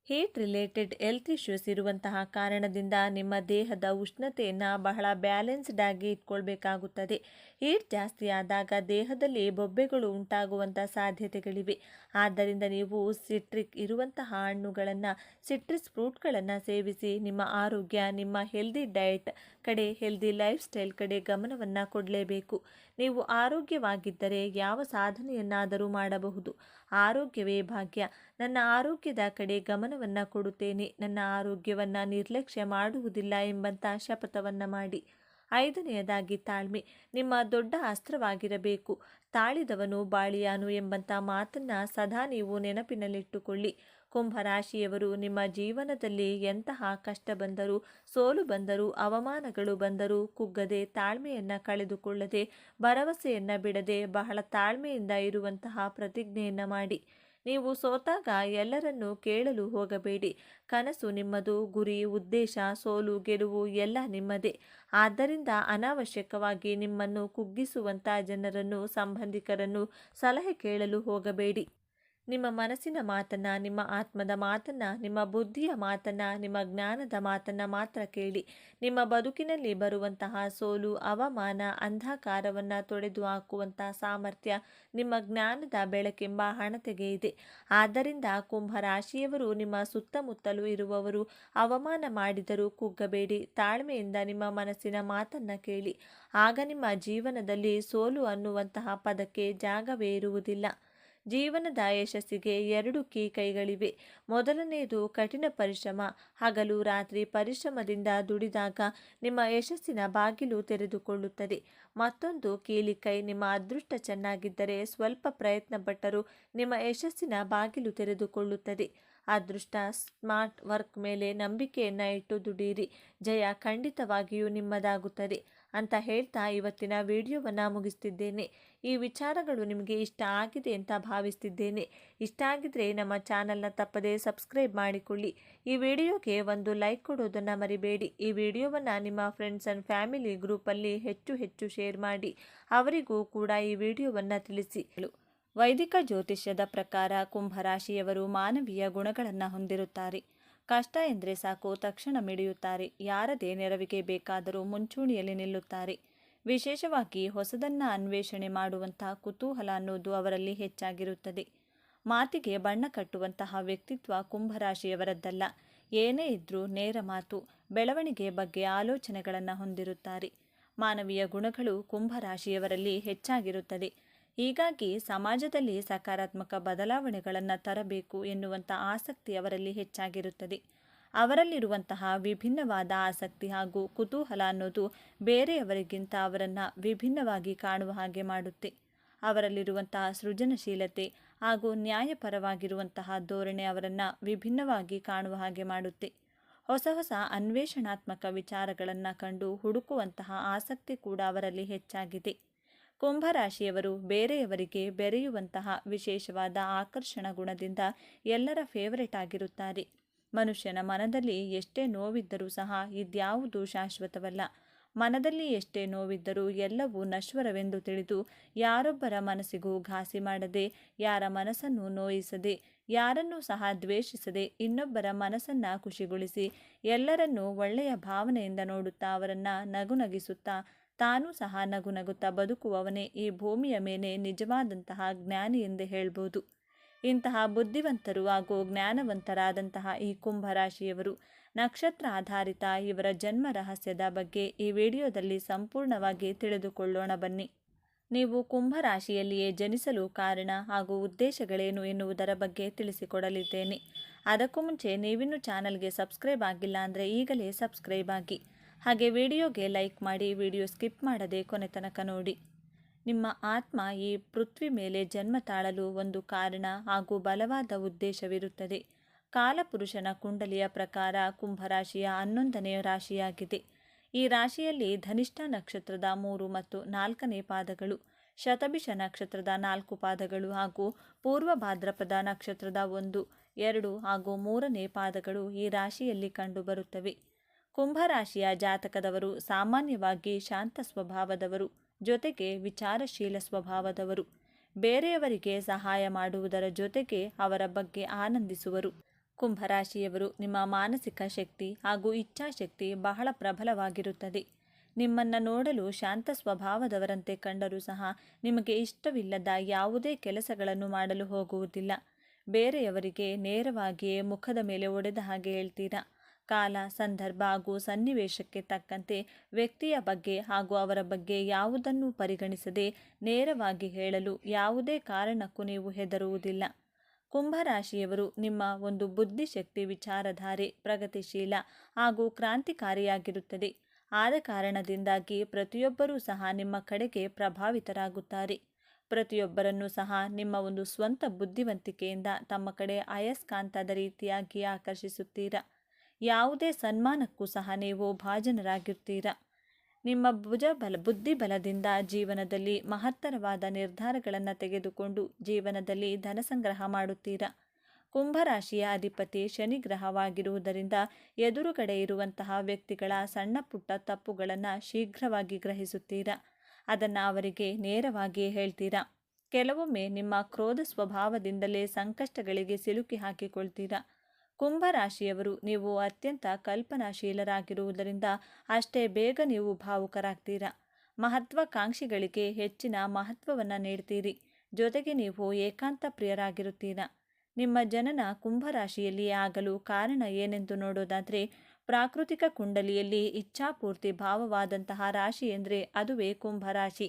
[SPEAKER 1] ಹೀಟ್ ರಿಲೇಟೆಡ್ ಹೆಲ್ತ್ ಇಶ್ಯೂಸ್ ಇರುವಂತಹ ಕಾರಣದಿಂದ ನಿಮ್ಮ ದೇಹದ ಉಷ್ಣತೆಯನ್ನು ಬಹಳ ಬ್ಯಾಲೆನ್ಸ್ಡ್ ಆಗಿ ಇಟ್ಕೊಳ್ಬೇಕಾಗುತ್ತದೆ. ಹೀಟ್ ಜಾಸ್ತಿ ಆದಾಗ ದೇಹದಲ್ಲಿ ಬೊಬ್ಬೆಗಳು ಉಂಟಾಗುವಂಥ ಸಾಧ್ಯತೆಗಳಿವೆ. ಆದ್ದರಿಂದ ನೀವು ಸಿಟ್ರಿಕ್ ಇರುವಂತಹ ಹಣ್ಣುಗಳನ್ನು, ಸಿಟ್ರಸ್ ಫ್ರೂಟ್ಗಳನ್ನು ಸೇವಿಸಿ ನಿಮ್ಮ ಆರೋಗ್ಯ, ನಿಮ್ಮ ಹೆಲ್ದಿ ಡಯಟ್ ಕಡೆ, ಹೆಲ್ದಿ ಲೈಫ್ ಸ್ಟೈಲ್ ಕಡೆ ಗಮನವನ್ನು ಕೊಡಲೇಬೇಕು. ನೀವು ಆರೋಗ್ಯವಾಗಿದ್ದರೆ ಯಾವ ಸಾಧನೆಯನ್ನಾದರೂ ಮಾಡಬಹುದು. ಆರೋಗ್ಯವೇ ಭಾಗ್ಯ. ನನ್ನ ಆರೋಗ್ಯದ ಕಡೆ ಗಮನವನ್ನು ಕೊಡುತ್ತೇನೆ, ನನ್ನ ಆರೋಗ್ಯವನ್ನು ನಿರ್ಲಕ್ಷ್ಯ ಮಾಡುವುದಿಲ್ಲ ಎಂಬಂಥ ಶಪಥವನ್ನು ಮಾಡಿ. ಐದನೆಯದಾಗಿ ತಾಳ್ಮೆ ನಿಮ್ಮ ದೊಡ್ಡ ಅಸ್ತ್ರವಾಗಿರಬೇಕು. ತಾಳಿದವನು ಬಾಳಿಯಾನು ಎಂಬಂಥ ಮಾತನ್ನು ಸದಾ ನೀವು ನೆನಪಿನಲ್ಲಿಟ್ಟುಕೊಳ್ಳಿ. ಕುಂಭರಾಶಿಯವರು ನಿಮ್ಮ ಜೀವನದಲ್ಲಿ ಎಂತಹ ಕಷ್ಟ ಬಂದರೂ, ಸೋಲು ಬಂದರೂ, ಅವಮಾನಗಳು ಬಂದರೂ ಕುಗ್ಗದೆ, ತಾಳ್ಮೆಯನ್ನು ಕಳೆದುಕೊಳ್ಳದೆ, ಭರವಸೆಯನ್ನು ಬಿಡದೆ, ಬಹಳ ತಾಳ್ಮೆಯಿಂದ ಇರುವಂತಹ ಪ್ರತಿಜ್ಞೆಯನ್ನು ಮಾಡಿ. ನೀವು ಸೋತಾಗ ಎಲ್ಲರನ್ನೂ ಕೇಳಲು ಹೋಗಬೇಡಿ. ಕನಸು ನಿಮ್ಮದು, ಗುರಿ, ಉದ್ದೇಶ, ಸೋಲು, ಗೆಲುವು ಎಲ್ಲ ನಿಮ್ಮದೇ. ಆದ್ದರಿಂದ ಅನಾವಶ್ಯಕವಾಗಿ ನಿಮ್ಮನ್ನು ಕುಗ್ಗಿಸುವಂಥ ಜನರನ್ನು, ಸಂಬಂಧಿಕರನ್ನು ಸಲಹೆ ಕೇಳಲು ಹೋಗಬೇಡಿ. ನಿಮ್ಮ ಮನಸ್ಸಿನ ಮಾತನ್ನು, ನಿಮ್ಮ ಆತ್ಮದ ಮಾತನ್ನು, ನಿಮ್ಮ ಬುದ್ಧಿಯ ಮಾತನ್ನು, ನಿಮ್ಮ ಜ್ಞಾನದ ಮಾತನ್ನು ಮಾತ್ರ ಕೇಳಿ. ನಿಮ್ಮ ಬದುಕಿನಲ್ಲಿ ಬರುವಂತಹ ಸೋಲು, ಅವಮಾನ, ಅಂಧಕಾರವನ್ನು ತೊಡೆದು ಹಾಕುವಂಥ ಸಾಮರ್ಥ್ಯ ನಿಮ್ಮ ಜ್ಞಾನದ ಬೆಳಕೆಂಬ ಹಣತೆಗೆ ಇದೆ. ಆದ್ದರಿಂದ ಕುಂಭರಾಶಿಯವರು ನಿಮ್ಮ ಸುತ್ತಮುತ್ತಲೂ ಇರುವವರು ಅವಮಾನ ಮಾಡಿದರೂ ಕುಗ್ಗಬೇಡಿ. ತಾಳ್ಮೆಯಿಂದ ನಿಮ್ಮ ಮನಸ್ಸಿನ ಮಾತನ್ನು ಕೇಳಿ. ಆಗ ನಿಮ್ಮ ಜೀವನದಲ್ಲಿ ಸೋಲು ಅನ್ನುವಂತಹ ಪದಕ್ಕೆ ಜಾಗವೇ ಇರುವುದಿಲ್ಲ. ಜೀವನದ ಯಶಸ್ಸಿಗೆ 2 ಕೈಗಳಿವೆ. ಮೊದಲನೆಯದು ಕಠಿಣ ಪರಿಶ್ರಮ. ಹಗಲು ರಾತ್ರಿ ಪರಿಶ್ರಮದಿಂದ ದುಡಿದಾಗ ನಿಮ್ಮ ಯಶಸ್ಸಿನ ಬಾಗಿಲು ತೆರೆದುಕೊಳ್ಳುತ್ತದೆ. ಮತ್ತೊಂದು ಕೀಲಿಕೈ. ನಿಮ್ಮ ಅದೃಷ್ಟ ಚೆನ್ನಾಗಿದ್ದರೆ ಸ್ವಲ್ಪ ಪ್ರಯತ್ನ ಪಟ್ಟರೂ ನಿಮ್ಮ ಯಶಸ್ಸಿನ ಬಾಗಿಲು ತೆರೆದುಕೊಳ್ಳುತ್ತದೆ. ಅದೃಷ್ಟ, ಸ್ಮಾರ್ಟ್ ವರ್ಕ್ ಮೇಲೆ ನಂಬಿಕೆಯನ್ನು ಇಟ್ಟು ದುಡಿಯಿರಿ. ಜಯ ಖಂಡಿತವಾಗಿಯೂ ನಿಮ್ಮದಾಗುತ್ತದೆ ಅಂತ ಹೇಳ್ತಾ ಇವತ್ತಿನ ವಿಡಿಯೋವನ್ನು ಮುಗಿಸ್ತಿದ್ದೇನೆ. ಈ ವಿಚಾರಗಳು ನಿಮಗೆ ಇಷ್ಟ ಆಗಿದೆ ಅಂತ ಭಾವಿಸ್ತಿದ್ದೇನೆ. ಇಷ್ಟ ಆಗಿದ್ರೆ ನಮ್ಮ ಚಾನಲ್ನ ತಪ್ಪದೇ ಸಬ್ಸ್ಕ್ರೈಬ್ ಮಾಡಿಕೊಳ್ಳಿ. ಈ ವಿಡಿಯೋಗೆ ಒಂದು ಲೈಕ್ ಕೊಡೋದನ್ನು ಮರಿಬೇಡಿ. ಈ ವಿಡಿಯೋವನ್ನು ನಿಮ್ಮ ಫ್ರೆಂಡ್ಸ್ ಆ್ಯಂಡ್ ಫ್ಯಾಮಿಲಿ ಗ್ರೂಪಲ್ಲಿ ಹೆಚ್ಚು ಶೇರ್ ಮಾಡಿ. ಅವರಿಗೂ ಕೂಡ ಈ ವಿಡಿಯೋವನ್ನು ತಿಳಿಸಿ. ವೈದಿಕ ಜ್ಯೋತಿಷ್ಯದ ಪ್ರಕಾರ ಕುಂಭರಾಶಿಯವರು ಮಾನವೀಯ ಗುಣಗಳನ್ನು ಹೊಂದಿರುತ್ತಾರೆ. ಕಷ್ಟ ಎಂದರೆ ಸಾಕು ತಕ್ಷಣ ಮಿಡಿಯುತ್ತಾರೆ. ಯಾರದೇ ನೆರವಿಗೆ ಬೇಕಾದರೂ ಮುಂಚೂಣಿಯಲ್ಲಿ ನಿಲ್ಲುತ್ತಾರೆ. ವಿಶೇಷವಾಗಿ ಹೊಸದನ್ನು ಅನ್ವೇಷಣೆ ಮಾಡುವಂತಹ ಕುತೂಹಲ ಅನ್ನೋದು ಅವರಲ್ಲಿ ಹೆಚ್ಚಾಗಿರುತ್ತದೆ. ಮಾತಿಗೆ ಬಣ್ಣ ಕಟ್ಟುವಂತಹ ವ್ಯಕ್ತಿತ್ವ ಕುಂಭರಾಶಿಯವರದ್ದಲ್ಲ. ಏನೇ ಇದ್ರೂ ನೇರ ಮಾತು, ಬೆಳವಣಿಗೆ ಬಗ್ಗೆ ಆಲೋಚನೆಗಳನ್ನು ಹೊಂದಿರುತ್ತಾರೆ. ಮಾನವೀಯ ಗುಣಗಳು ಕುಂಭರಾಶಿಯವರಲ್ಲಿ ಹೆಚ್ಚಾಗಿರುತ್ತದೆ. ಹೀಗಾಗಿ ಸಮಾಜದಲ್ಲಿ ಸಕಾರಾತ್ಮಕ ಬದಲಾವಣೆಗಳನ್ನು ತರಬೇಕು ಎನ್ನುವಂಥ ಆಸಕ್ತಿ ಅವರಲ್ಲಿ ಹೆಚ್ಚಾಗಿರುತ್ತದೆ. ಅವರಲ್ಲಿರುವಂತಹ ವಿಭಿನ್ನವಾದ ಆಸಕ್ತಿ ಹಾಗೂ ಕುತೂಹಲ ಅನ್ನೋದು ಬೇರೆಯವರಿಗಿಂತ ಅವರನ್ನು ವಿಭಿನ್ನವಾಗಿ ಕಾಣುವ ಹಾಗೆ ಮಾಡುತ್ತೆ. ಅವರಲ್ಲಿರುವಂತಹ ಸೃಜನಶೀಲತೆ ಹಾಗೂ ನ್ಯಾಯಪರವಾಗಿರುವಂತಹ ಧೋರಣೆ ಅವರನ್ನು ವಿಭಿನ್ನವಾಗಿ ಕಾಣುವ ಹಾಗೆ ಮಾಡುತ್ತೆ. ಹೊಸ ಅನ್ವೇಷಣಾತ್ಮಕ ವಿಚಾರಗಳನ್ನು ಕಂಡು ಹುಡುಕುವಂತಹ ಆಸಕ್ತಿ ಕೂಡ ಅವರಲ್ಲಿ ಹೆಚ್ಚಾಗಿದೆ. ಕುಂಭರಾಶಿಯವರು ಬೇರೆಯವರಿಗೆ ಬೆರೆಯುವಂತಹ ವಿಶೇಷವಾದ ಆಕರ್ಷಣ ಗುಣದಿಂದ ಎಲ್ಲರ ಫೇವರೇಟ್ ಆಗಿರುತ್ತಾರೆ. ಮನುಷ್ಯನ ಮನದಲ್ಲಿ ಎಷ್ಟೇ ನೋವಿದ್ದರೂ ಸಹ ಇದ್ಯಾವುದೂ ಶಾಶ್ವತವಲ್ಲ. ಮನದಲ್ಲಿ ಎಷ್ಟೇ ನೋವಿದ್ದರೂ ಎಲ್ಲವೂ ನಶ್ವರವೆಂದು ತಿಳಿದು ಯಾರೊಬ್ಬರ ಮನಸ್ಸಿಗೂ ಘಾಸಿ ಮಾಡದೆ, ಯಾರ ಮನಸ್ಸನ್ನು ನೋಯಿಸದೆ, ಯಾರನ್ನೂ ಸಹ ದ್ವೇಷಿಸದೆ, ಇನ್ನೊಬ್ಬರ ಮನಸ್ಸನ್ನು ಖುಷಿಗೊಳಿಸಿ, ಎಲ್ಲರನ್ನೂ ಒಳ್ಳೆಯ ಭಾವನೆಯಿಂದ ನೋಡುತ್ತಾ ಅವರನ್ನು ನಗುನಗಿಸುತ್ತಾ ತಾನೂ ಸಹ ನಗುತ್ತಾ ಬದುಕುವವನೇ ಈ ಭೂಮಿಯ ಮೇಲೆ ನಿಜವಾದಂತಹ ಜ್ಞಾನಿ ಎಂದೇ ಹೇಳ್ಬೋದು. ಇಂತಹ ಬುದ್ಧಿವಂತರು ಹಾಗೂ ಜ್ಞಾನವಂತರಾದಂತಹ ಈ ಕುಂಭರಾಶಿಯವರು ನಕ್ಷತ್ರ ಆಧಾರಿತ ಇವರ ಜನ್ಮ ರಹಸ್ಯದ ಬಗ್ಗೆ ಈ ವಿಡಿಯೋದಲ್ಲಿ ಸಂಪೂರ್ಣವಾಗಿ ತಿಳಿದುಕೊಳ್ಳೋಣ ಬನ್ನಿ. ನೀವು ಕುಂಭರಾಶಿಯಲ್ಲಿಯೇ ಜನಿಸಲು ಕಾರಣ ಹಾಗೂ ಉದ್ದೇಶಗಳೇನು ಎನ್ನುವುದರ ಬಗ್ಗೆ ತಿಳಿಸಿಕೊಡಲಿದ್ದೇನೆ. ಅದಕ್ಕೂ ಮುಂಚೆ ನೀವಿನ್ನೂ ಚಾನಲ್ಗೆ ಸಬ್ಸ್ಕ್ರೈಬ್ ಆಗಿಲ್ಲ ಅಂದರೆ ಈಗಲೇ ಸಬ್ಸ್ಕ್ರೈಬ್ ಆಗಿ. ಹಾಗೆ ವಿಡಿಯೋಗೆ ಲೈಕ್ ಮಾಡಿ, ವಿಡಿಯೋ ಸ್ಕಿಪ್ ಮಾಡದೆ ಕೊನೆ ತನಕ ನೋಡಿ. ನಿಮ್ಮ ಆತ್ಮ ಈ ಪೃಥ್ವಿ ಮೇಲೆ ಜನ್ಮ ತಾಳಲು ಒಂದು ಕಾರಣ ಹಾಗೂ ಬಲವಾದ ಉದ್ದೇಶವಿರುತ್ತದೆ. ಕಾಲಪುರುಷನ ಕುಂಡಲಿಯ ಪ್ರಕಾರ ಕುಂಭರಾಶಿಯ 11ನೇ ರಾಶಿಯಾಗಿದೆ. ಈ ರಾಶಿಯಲ್ಲಿ ಧನಿಷ್ಠ ನಕ್ಷತ್ರದ 3 ಮತ್ತು 4ನೇ ಪಾದಗಳು, ಶತಭಿಷ ನಕ್ಷತ್ರದ 4 ಪಾದಗಳು ಹಾಗೂ ಪೂರ್ವ ಭಾದ್ರಪದ ನಕ್ಷತ್ರದ 1, 2 ಹಾಗೂ 3ನೇ ಪಾದಗಳು ಈ ರಾಶಿಯಲ್ಲಿ ಕಂಡುಬರುತ್ತವೆ. ಕುಂಭರಾಶಿಯ ಜಾತಕದವರು ಸಾಮಾನ್ಯವಾಗಿ ಶಾಂತ ಸ್ವಭಾವದವರು, ಜೊತೆಗೆ ವಿಚಾರಶೀಲ ಸ್ವಭಾವದವರು. ಬೇರೆಯವರಿಗೆ ಸಹಾಯ ಮಾಡುವುದರ ಜೊತೆಗೆ ಅವರ ಬಗ್ಗೆ ಆನಂದಿಸುವರು. ಕುಂಭರಾಶಿಯವರು ನಿಮ್ಮ ಮಾನಸಿಕ ಶಕ್ತಿ ಹಾಗೂ ಇಚ್ಛಾಶಕ್ತಿ ಬಹಳ ಪ್ರಬಲವಾಗಿರುತ್ತದೆ. ನಿಮ್ಮನ್ನು ನೋಡಲು ಶಾಂತ ಸ್ವಭಾವದವರಂತೆ ಕಂಡರೂ ಸಹ ನಿಮಗೆ ಇಷ್ಟವಿಲ್ಲದ ಯಾವುದೇ ಕೆಲಸಗಳನ್ನು ಮಾಡಲು ಹೋಗುವುದಿಲ್ಲ. ಬೇರೆಯವರಿಗೆ ನೇರವಾಗಿಯೇ ಮುಖದ ಮೇಲೆ ಒಡೆದ ಹಾಗೆ ಹೇಳ್ತೀರಾ. ಕಾಲ, ಸಂದರ್ಭ ಹಾಗೂ ಸನ್ನಿವೇಶಕ್ಕೆ ತಕ್ಕಂತೆ ವ್ಯಕ್ತಿಯ ಬಗ್ಗೆ ಹಾಗೂ ಅವರ ಬಗ್ಗೆ ಯಾವುದನ್ನೂ ಪರಿಗಣಿಸದೆ ನೇರವಾಗಿ ಹೇಳಲು ಯಾವುದೇ ಕಾರಣಕ್ಕೂ ನೀವು ಹೆದರುವುದಿಲ್ಲ. ಕುಂಭರಾಶಿಯವರು ನಿಮ್ಮ ಒಂದು ಬುದ್ಧಿಶಕ್ತಿ, ವಿಚಾರಧಾರೆ ಪ್ರಗತಿಶೀಲ ಹಾಗೂ ಕ್ರಾಂತಿಕಾರಿಯಾಗಿರುತ್ತದೆ. ಆದ ಕಾರಣದಿಂದಾಗಿ ಪ್ರತಿಯೊಬ್ಬರೂ ಸಹ ನಿಮ್ಮ ಕಡೆಗೆ ಪ್ರಭಾವಿತರಾಗುತ್ತಾರೆ. ಪ್ರತಿಯೊಬ್ಬರನ್ನೂ ಸಹ ನಿಮ್ಮ ಒಂದು ಸ್ವಂತ ಬುದ್ಧಿವಂತಿಕೆಯಿಂದ ತಮ್ಮ ಕಡೆ ಅಯಸ್ಕಾಂತದ ರೀತಿಯಾಗಿ ಆಕರ್ಷಿಸುತ್ತೀರಾ. ಯಾವುದೇ ಸನ್ಮಾನಕ್ಕೂ ಸಹ ನೀವು ಭಾಜನರಾಗಿರ್ತೀರಾ. ನಿಮ್ಮ ಬುದ್ಧಿಬಲದಿಂದ ಜೀವನದಲ್ಲಿ ಮಹತ್ತರವಾದ ನಿರ್ಧಾರಗಳನ್ನು ತೆಗೆದುಕೊಂಡು ಜೀವನದಲ್ಲಿ ಧನ ಸಂಗ್ರಹ ಮಾಡುತ್ತೀರಾ. ಕುಂಭರಾಶಿಯ ಅಧಿಪತಿ ಶನಿ ಗ್ರಹವಾಗಿರುವುದರಿಂದ ಎದುರುಗಡೆ ಇರುವಂತಹ ವ್ಯಕ್ತಿಗಳ ಸಣ್ಣ ಪುಟ್ಟ ತಪ್ಪುಗಳನ್ನು ಶೀಘ್ರವಾಗಿ ಗ್ರಹಿಸುತ್ತೀರಾ. ಅದನ್ನು ಅವರಿಗೆ ನೇರವಾಗಿ ಹೇಳ್ತೀರಾ. ಕೆಲವೊಮ್ಮೆ ನಿಮ್ಮ ಕ್ರೋಧ ಸ್ವಭಾವದಿಂದಲೇ ಸಂಕಷ್ಟಗಳಿಗೆ ಸಿಲುಕಿ ಹಾಕಿಕೊಳ್ತೀರಾ. ಕುಂಭರಾಶಿಯವರು ನೀವು ಅತ್ಯಂತ ಕಲ್ಪನಾಶೀಲರಾಗಿರುವುದರಿಂದ ಅಷ್ಟೇ ಬೇಗ ನೀವು ಭಾವುಕರಾಗ್ತೀರಾ. ಮಹತ್ವಾಕಾಂಕ್ಷಿಗಳಿಗೆ ಹೆಚ್ಚಿನ ಮಹತ್ವವನ್ನು ನೀಡ್ತೀರಿ. ಜೊತೆಗೆ ನೀವು ಏಕಾಂತ ಪ್ರಿಯರಾಗಿರುತ್ತೀರಾ. ನಿಮ್ಮ ಜನನ ಕುಂಭರಾಶಿಯಲ್ಲಿ ಆಗಲು ಕಾರಣ ಏನೆಂದು ನೋಡೋದಾದರೆ, ಪ್ರಾಕೃತಿಕ ಕುಂಡಲಿಯಲ್ಲಿ ಇಚ್ಛಾಪೂರ್ತಿ ಭಾವವಾದಂತಹ ರಾಶಿ ಎಂದರೆ ಅದುವೇ ಕುಂಭರಾಶಿ.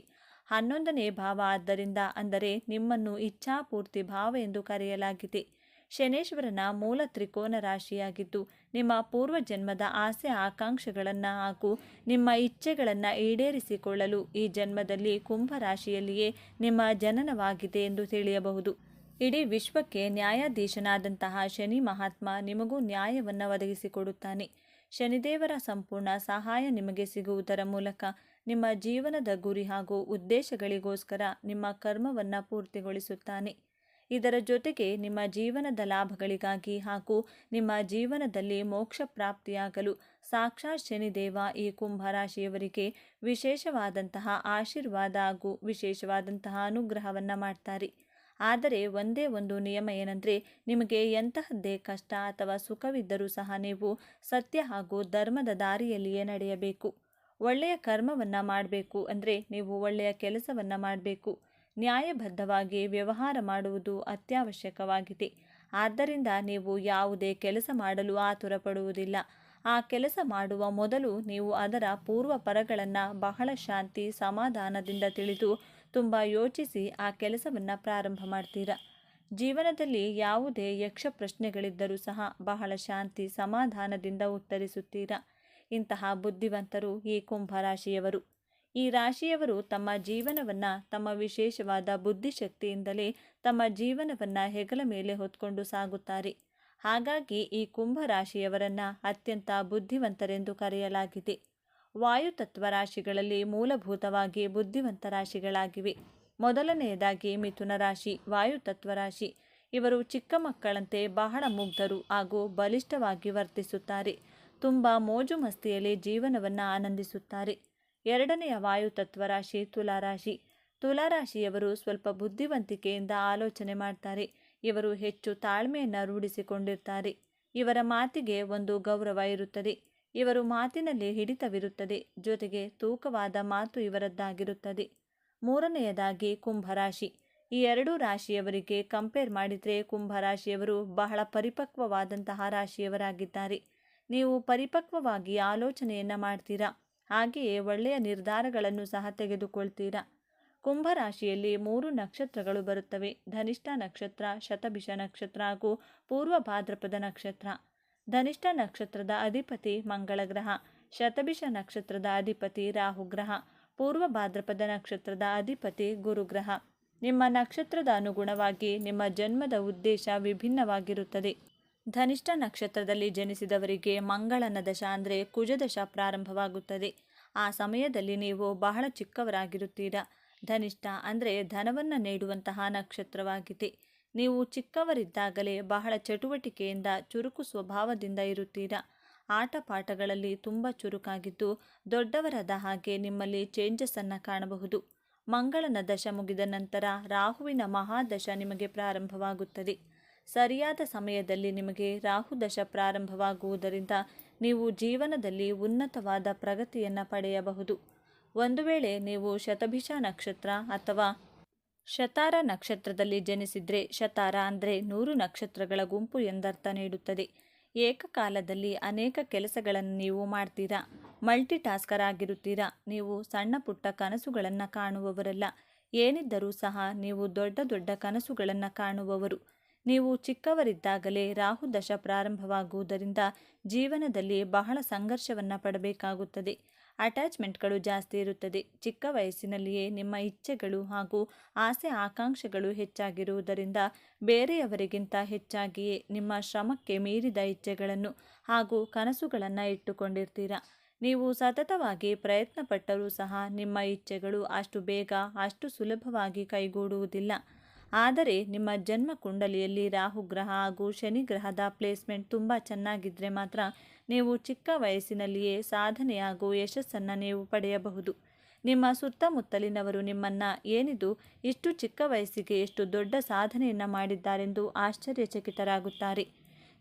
[SPEAKER 1] 11ನೇ ಭಾವ ಆದ್ದರಿಂದ, ಅಂದರೆ ನಿಮ್ಮನ್ನು ಇಚ್ಛಾಪೂರ್ತಿ ಭಾವ ಎಂದು ಕರೆಯಲಾಗಿದೆ. ಶನೇಶ್ವರನ ಮೂಲ ತ್ರಿಕೋನ ರಾಶಿಯಾಗಿದ್ದು ನಿಮ್ಮ ಪೂರ್ವಜನ್ಮದ ಆಸೆ ಆಕಾಂಕ್ಷೆಗಳನ್ನು ಹಾಗೂ ನಿಮ್ಮ ಇಚ್ಛೆಗಳನ್ನು ಈಡೇರಿಸಿಕೊಳ್ಳಲು ಈ ಜನ್ಮದಲ್ಲಿ ಕುಂಭರಾಶಿಯಲ್ಲಿಯೇ ನಿಮ್ಮ ಜನನವಾಗಿದೆ ಎಂದು ತಿಳಿಯಬಹುದು. ಇಡೀ ವಿಶ್ವಕ್ಕೆ ನ್ಯಾಯಾಧೀಶನಾದಂತಹ ಶನಿ ಮಹಾತ್ಮ ನಿಮಗೂ ನ್ಯಾಯವನ್ನು ಒದಗಿಸಿಕೊಡುತ್ತಾನೆ. ಶನಿದೇವರ ಸಂಪೂರ್ಣ ಸಹಾಯ ನಿಮಗೆ ಸಿಗುವುದರ ಮೂಲಕ ನಿಮ್ಮ ಜೀವನದ ಗುರಿ ಹಾಗೂ ಉದ್ದೇಶಗಳಿಗೋಸ್ಕರ ನಿಮ್ಮ ಕರ್ಮವನ್ನು ಪೂರ್ತಿಗೊಳಿಸುತ್ತಾನೆ. ಇದರ ಜೊತೆಗೆ ನಿಮ್ಮ ಜೀವನದ ಲಾಭಗಳಿಗಾಗಿ ಹಾಗೂ ನಿಮ್ಮ ಜೀವನದಲ್ಲಿ ಮೋಕ್ಷ ಪ್ರಾಪ್ತಿಯಾಗಲು ಸಾಕ್ಷಾತ್ ಶನಿದೇವ ಈ ಕುಂಭರಾಶಿಯವರಿಗೆ ವಿಶೇಷವಾದಂತಹ ಆಶೀರ್ವಾದ ಹಾಗೂ ವಿಶೇಷವಾದಂತಹ ಅನುಗ್ರಹವನ್ನು ಮಾಡ್ತಾರೆ. ಆದರೆ ಒಂದೇ ಒಂದು ನಿಯಮ ಏನೆಂದರೆ, ನಿಮಗೆ ಎಂತಹದ್ದೇ ಕಷ್ಟ ಅಥವಾ ಸುಖವಿದ್ದರೂ ಸಹ ನೀವು ಸತ್ಯ ಹಾಗೂ ಧರ್ಮದ ದಾರಿಯಲ್ಲಿಯೇ ನಡೆಯಬೇಕು. ಒಳ್ಳೆಯ ಕರ್ಮವನ್ನು ಮಾಡಬೇಕು ಅಂದರೆ ನೀವು ಒಳ್ಳೆಯ ಕೆಲಸವನ್ನು ಮಾಡಬೇಕು. ನ್ಯಾಯಬದ್ಧವಾಗಿ ವ್ಯವಹಾರ ಮಾಡುವುದು ಅತ್ಯವಶ್ಯಕವಾಗಿದೆ. ಆದ್ದರಿಂದ ನೀವು ಯಾವುದೇ ಕೆಲಸ ಮಾಡಲು ಆತುರ ಪಡುವುದಿಲ್ಲ. ಆ ಕೆಲಸ ಮಾಡುವ ಮೊದಲು ನೀವು ಅದರ ಪೂರ್ವಪರಗಳನ್ನು ಬಹಳ ಶಾಂತಿ ಸಮಾಧಾನದಿಂದ ತಿಳಿದು ತುಂಬ ಯೋಚಿಸಿ ಆ ಕೆಲಸವನ್ನು ಪ್ರಾರಂಭ ಮಾಡ್ತೀರಾ. ಜೀವನದಲ್ಲಿ ಯಾವುದೇ ಯಕ್ಷ ಪ್ರಶ್ನೆಗಳಿದ್ದರೂ ಸಹ ಬಹಳ ಶಾಂತಿ ಸಮಾಧಾನದಿಂದ ಉತ್ತರಿಸುತ್ತೀರಾ. ಇಂತಹ ಬುದ್ಧಿವಂತರು ಈ ಕುಂಭರಾಶಿಯವರು. ಈ ರಾಶಿಯವರು ತಮ್ಮ ಜೀವನವನ್ನು ತಮ್ಮ ವಿಶೇಷವಾದ ಬುದ್ಧಿಶಕ್ತಿಯಿಂದಲೇ ತಮ್ಮ ಜೀವನವನ್ನು ಹೆಗಲ ಮೇಲೆ ಹೊತ್ಕೊಂಡು ಸಾಗುತ್ತಾರೆ. ಹಾಗಾಗಿ ಈ ಕುಂಭರಾಶಿಯವರನ್ನು ಅತ್ಯಂತ ಬುದ್ಧಿವಂತರೆಂದು ಕರೆಯಲಾಗಿದೆ. ವಾಯುತತ್ವ ರಾಶಿಗಳಲ್ಲಿ ಮೂಲಭೂತವಾಗಿ ಬುದ್ಧಿವಂತ ರಾಶಿಗಳಾಗಿವೆ. ಮೊದಲನೆಯದಾಗಿ ಮಿಥುನ ರಾಶಿ, ವಾಯುತತ್ವ ರಾಶಿ. ಇವರು ಚಿಕ್ಕ ಮಕ್ಕಳಂತೆ ಬಹಳ ಮುಗ್ಧರು ಹಾಗೂ ಬಲಿಷ್ಠವಾಗಿ ವರ್ತಿಸುತ್ತಾರೆ. ತುಂಬ ಮೋಜು ಮಸ್ತಿಯಲ್ಲಿ ಜೀವನವನ್ನು ಆನಂದಿಸುತ್ತಾರೆ. ಎರಡನೆಯ ವಾಯುತತ್ವ ರಾಶಿ ತುಲಾರಾಶಿ. ತುಲಾರಾಶಿಯವರು ಸ್ವಲ್ಪ ಬುದ್ಧಿವಂತಿಕೆಯಿಂದ ಆಲೋಚನೆ ಮಾಡ್ತಾರೆ. ಇವರು ಹೆಚ್ಚು ತಾಳ್ಮೆಯನ್ನು ರೂಢಿಸಿಕೊಂಡಿರ್ತಾರೆ. ಇವರ ಮಾತಿಗೆ ಒಂದು ಗೌರವ ಇರುತ್ತದೆ. ಇವರು ಮಾತಿನಲ್ಲಿ ಹಿಡಿತವಿರುತ್ತದೆ. ಜೊತೆಗೆ ತೂಕವಾದ ಮಾತು ಇವರದ್ದಾಗಿರುತ್ತದೆ. ಮೂರನೆಯದಾಗಿ ಕುಂಭರಾಶಿ. ಈ ಎರಡೂ ರಾಶಿಯವರಿಗೆ ಕಂಪೇರ್ ಮಾಡಿದರೆ ಕುಂಭರಾಶಿಯವರು ಬಹಳ ಪರಿಪಕ್ವವಾದಂತಹ ರಾಶಿಯವರಾಗಿದ್ದಾರೆ. ನೀವು ಪರಿಪಕ್ವವಾಗಿ ಆಲೋಚನೆಯನ್ನು ಮಾಡ್ತೀರಾ. ಹಾಗೆಯೇ ಒಳ್ಳೆಯ ನಿರ್ಧಾರಗಳನ್ನು ಸಹ ತೆಗೆದುಕೊಳ್ತೀರಾ. ಕುಂಭರಾಶಿಯಲ್ಲಿ 3 ನಕ್ಷತ್ರಗಳು ಬರುತ್ತವೆ: ಧನಿಷ್ಠ ನಕ್ಷತ್ರ, ಶತಭಿಷ ನಕ್ಷತ್ರ ಹಾಗೂ ಪೂರ್ವ ಭಾದ್ರಪದ ನಕ್ಷತ್ರ. ಧನಿಷ್ಠ ನಕ್ಷತ್ರದ ಅಧಿಪತಿ ಮಂಗಳ ಗ್ರಹ, ಶತಭಿಷ ನಕ್ಷತ್ರದ ಅಧಿಪತಿ ರಾಹುಗ್ರಹ, ಪೂರ್ವ ಭಾದ್ರಪದ ನಕ್ಷತ್ರದ ಅಧಿಪತಿ ಗುರುಗ್ರಹ. ನಿಮ್ಮ ನಕ್ಷತ್ರದ ಅನುಗುಣವಾಗಿ ನಿಮ್ಮ ಜನ್ಮದ ಉದ್ದೇಶ ವಿಭಿನ್ನವಾಗಿರುತ್ತದೆ. ಧನಿಷ್ಠ ನಕ್ಷತ್ರದಲ್ಲಿ ಜನಿಸಿದವರಿಗೆ ಮಂಗಳನ ದಶ ಅಂದರೆ ಕುಜದಶ ಪ್ರಾರಂಭವಾಗುತ್ತದೆ. ಆ ಸಮಯದಲ್ಲಿ ನೀವು ಬಹಳ ಚಿಕ್ಕವರಾಗಿರುತ್ತೀರಾ. ಧನಿಷ್ಠ ಅಂದರೆ ಧನವನ್ನು ನೀಡುವಂತಹ ನಕ್ಷತ್ರವಾಗಿದೆ. ನೀವು ಚಿಕ್ಕವರಿದ್ದಾಗಲೇ ಬಹಳ ಚಟುವಟಿಕೆಯಿಂದ ಚುರುಕು ಸ್ವಭಾವದಿಂದ ಇರುತ್ತೀರಾ. ಆಟ ಪಾಠಗಳಲ್ಲಿ ತುಂಬ ಚುರುಕಾಗಿದ್ದು ದೊಡ್ಡವರಾದ ಹಾಗೆ ನಿಮ್ಮಲ್ಲಿ ಚೇಂಜಸ್ಸನ್ನು ಕಾಣಬಹುದು. ಮಂಗಳನ ದಶ ಮುಗಿದ ನಂತರ ರಾಹುವಿನ ಮಹಾದಶ ನಿಮಗೆ ಪ್ರಾರಂಭವಾಗುತ್ತದೆ. ಸರಿಯಾದ ಸಮಯದಲ್ಲಿ ನಿಮಗೆ ರಾಹುದಶ ಪ್ರಾರಂಭವಾಗುವುದರಿಂದ ನೀವು ಜೀವನದಲ್ಲಿ ಉನ್ನತವಾದ ಪ್ರಗತಿಯನ್ನು ಪಡೆಯಬಹುದು. ಒಂದು ವೇಳೆ ನೀವು ಶತಭಿಷ ನಕ್ಷತ್ರ ಅಥವಾ ಶತಾರ ನಕ್ಷತ್ರದಲ್ಲಿ ಜನಿಸಿದರೆ, ಶತಾರ ಅಂದರೆ 100 ನಕ್ಷತ್ರಗಳ ಗುಂಪು ಎಂದರ್ಥ ನೀಡುತ್ತದೆ. ಏಕಕಾಲದಲ್ಲಿ ಅನೇಕ ಕೆಲಸಗಳನ್ನು ನೀವು ಮಾಡ್ತೀರಾ. ಮಲ್ಟಿ ಟಾಸ್ಕರ್ ಆಗಿರುತ್ತೀರಾ. ನೀವು ಸಣ್ಣ ಪುಟ್ಟ ಕನಸುಗಳನ್ನು ಕಾಣುವವರಲ್ಲ. ಏನಿದ್ದರೂ ಸಹ ನೀವು ದೊಡ್ಡ ದೊಡ್ಡ ಕನಸುಗಳನ್ನು ಕಾಣುವವರು. ನೀವು ಚಿಕ್ಕವರಿದ್ದಾಗಲೇ ರಾಹು ದಶ ಪ್ರಾರಂಭವಾಗುವುದರಿಂದ ಜೀವನದಲ್ಲಿ ಬಹಳ ಸಂಘರ್ಷವನ್ನು ಪಡಬೇಕಾಗುತ್ತದೆ. ಅಟ್ಯಾಚ್ಮೆಂಟ್ಗಳು ಜಾಸ್ತಿ ಇರುತ್ತದೆ. ಚಿಕ್ಕ ವಯಸ್ಸಿನಲ್ಲಿಯೇ ನಿಮ್ಮ ಇಚ್ಛೆಗಳು ಹಾಗೂ ಆಸೆ ಆಕಾಂಕ್ಷೆಗಳು ಹೆಚ್ಚಾಗಿರುವುದರಿಂದ ಬೇರೆಯವರಿಗಿಂತ ಹೆಚ್ಚಾಗಿಯೇ ನಿಮ್ಮ ಶ್ರಮಕ್ಕೆ ಮೀರಿದ ಇಚ್ಛೆಗಳನ್ನು ಹಾಗೂ ಕನಸುಗಳನ್ನು ಇಟ್ಟುಕೊಂಡಿರ್ತೀರ. ನೀವು ಸತತವಾಗಿ ಪ್ರಯತ್ನ ಪಟ್ಟರೂ ಸಹ ನಿಮ್ಮ ಇಚ್ಛೆಗಳು ಅಷ್ಟು ಬೇಗ ಅಷ್ಟು ಸುಲಭವಾಗಿ ಕೈಗೂಡುವುದಿಲ್ಲ. ಆದರೆ ನಿಮ್ಮ ಜನ್ಮ ಕುಂಡಲಿಯಲ್ಲಿ ರಾಹುಗ್ರಹ ಹಾಗೂ ಶನಿ ಗ್ರಹದ ಪ್ಲೇಸ್ಮೆಂಟ್ ತುಂಬ ಚೆನ್ನಾಗಿದ್ದರೆ ಮಾತ್ರ ನೀವು ಚಿಕ್ಕ ವಯಸ್ಸಿನಲ್ಲಿಯೇ ಸಾಧನೆ ಹಾಗೂ ಯಶಸ್ಸನ್ನು ನೀವು ಪಡೆಯಬಹುದು. ನಿಮ್ಮ ಸುತ್ತಮುತ್ತಲಿನವರು ನಿಮ್ಮನ್ನು ಏನಿದು ಇಷ್ಟು ಚಿಕ್ಕ ವಯಸ್ಸಿಗೆ ಎಷ್ಟು ದೊಡ್ಡ ಸಾಧನೆಯನ್ನು ಮಾಡಿದ್ದಾರೆಂದು ಆಶ್ಚರ್ಯಚಕಿತರಾಗುತ್ತಾರೆ.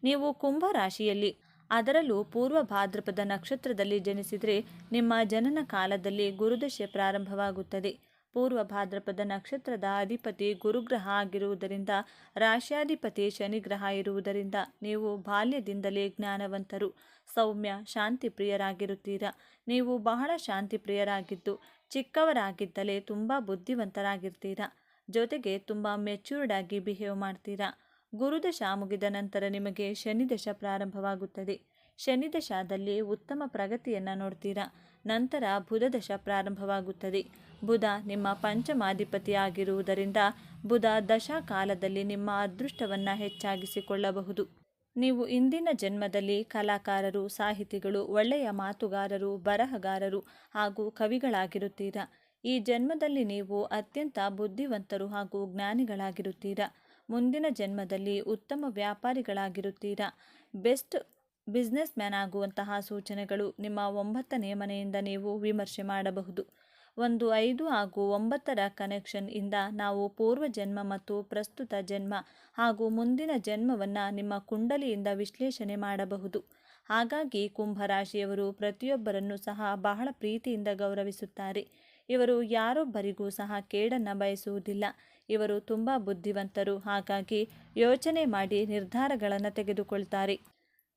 [SPEAKER 1] ನೀವು ಕುಂಭ ರಾಶಿಯಲ್ಲಿ ಅದರಲ್ಲೂ ಪೂರ್ವ ಭಾದ್ರಪದ ನಕ್ಷತ್ರದಲ್ಲಿ ಜನಿಸಿದರೆ ನಿಮ್ಮ ಜನನ ಕಾಲದಲ್ಲಿ ಗುರುದಶೆ ಪ್ರಾರಂಭವಾಗುತ್ತದೆ. ಪೂರ್ವ ಭಾದ್ರಪದ ನಕ್ಷತ್ರದ ಅಧಿಪತಿ ಗುರುಗ್ರಹ ಆಗಿರುವುದರಿಂದ ರಾಶ್ಯಾಧಿಪತಿ ಶನಿಗ್ರಹ ಇರುವುದರಿಂದ ನೀವು ಬಾಲ್ಯದಿಂದಲೇ ಜ್ಞಾನವಂತರು, ಸೌಮ್ಯ, ಶಾಂತಿಪ್ರಿಯರಾಗಿರುತ್ತೀರ. ನೀವು ಬಹಳ ಶಾಂತಿಪ್ರಿಯರಾಗಿದ್ದು ಚಿಕ್ಕವರಾಗಿದ್ದಲೇ ತುಂಬ ಬುದ್ಧಿವಂತರಾಗಿರ್ತೀರ. ಜೊತೆಗೆ ತುಂಬ ಮೆಚ್ಯೂರ್ಡ್ ಆಗಿ ಬಿಹೇವ್ ಮಾಡ್ತೀರಾ. ಗುರುದಶ ಮುಗಿದ ನಂತರ ನಿಮಗೆ ಶನಿದಶ ಪ್ರಾರಂಭವಾಗುತ್ತದೆ. ಶನಿದಶಾದಲ್ಲಿ ಉತ್ತಮ ಪ್ರಗತಿಯನ್ನು ನೋಡ್ತೀರಾ. ನಂತರ ಬುಧದಶ ಪ್ರಾರಂಭವಾಗುತ್ತದೆ. ಬುಧ ನಿಮ್ಮ ಪಂಚಮಾಧಿಪತಿ ಆಗಿರುವುದರಿಂದ ಬುಧ ದಶಾ ಕಾಲದಲ್ಲಿ ನಿಮ್ಮ ಅದೃಷ್ಟವನ್ನು ಹೆಚ್ಚಾಗಿಸಿಕೊಳ್ಳಬಹುದು. ನೀವು ಇಂದಿನ ಜನ್ಮದಲ್ಲಿ ಕಲಾಕಾರರು, ಸಾಹಿತಿಗಳು, ಒಳ್ಳೆಯ ಮಾತುಗಾರರು, ಬರಹಗಾರರು ಹಾಗೂ ಕವಿಗಳಾಗಿರುತ್ತೀರ. ಈ ಜನ್ಮದಲ್ಲಿ ನೀವು ಅತ್ಯಂತ ಬುದ್ಧಿವಂತರು ಹಾಗೂ ಜ್ಞಾನಿಗಳಾಗಿರುತ್ತೀರ. ಮುಂದಿನ ಜನ್ಮದಲ್ಲಿ ಉತ್ತಮ ವ್ಯಾಪಾರಿಗಳಾಗಿರುತ್ತೀರ. ಬೆಸ್ಟ್ ಬಿಸ್ನೆಸ್ ಮ್ಯಾನ್ ಆಗುವಂತಹ ಸೂಚನೆಗಳು ನಿಮ್ಮ 9ನೇ ಮನೆಯಿಂದ ನೀವು ವಿಮರ್ಶೆ ಮಾಡಬಹುದು. 1, 5 ಹಾಗೂ 9ರ ಕನೆಕ್ಷನ್ ಇಂದ ನಾವು ಪೂರ್ವ ಜನ್ಮ ಮತ್ತು ಪ್ರಸ್ತುತ ಜನ್ಮ ಹಾಗೂ ಮುಂದಿನ ಜನ್ಮವನ್ನು ನಿಮ್ಮ ಕುಂಡಲಿಯಿಂದ ವಿಶ್ಲೇಷಣೆ ಮಾಡಬಹುದು. ಹಾಗಾಗಿ ಕುಂಭರಾಶಿಯವರು ಪ್ರತಿಯೊಬ್ಬರನ್ನು ಸಹ ಬಹಳ ಪ್ರೀತಿಯಿಂದ ಗೌರವಿಸುತ್ತಾರೆ. ಇವರು ಯಾರೊಬ್ಬರಿಗೂ ಸಹ ಕೇಡನ್ನು ಬಯಸುವುದಿಲ್ಲ. ಇವರು ತುಂಬ ಬುದ್ಧಿವಂತರು. ಹಾಗಾಗಿ ಯೋಚನೆ ಮಾಡಿ ನಿರ್ಧಾರಗಳನ್ನು ತೆಗೆದುಕೊಳ್ತಾರೆ.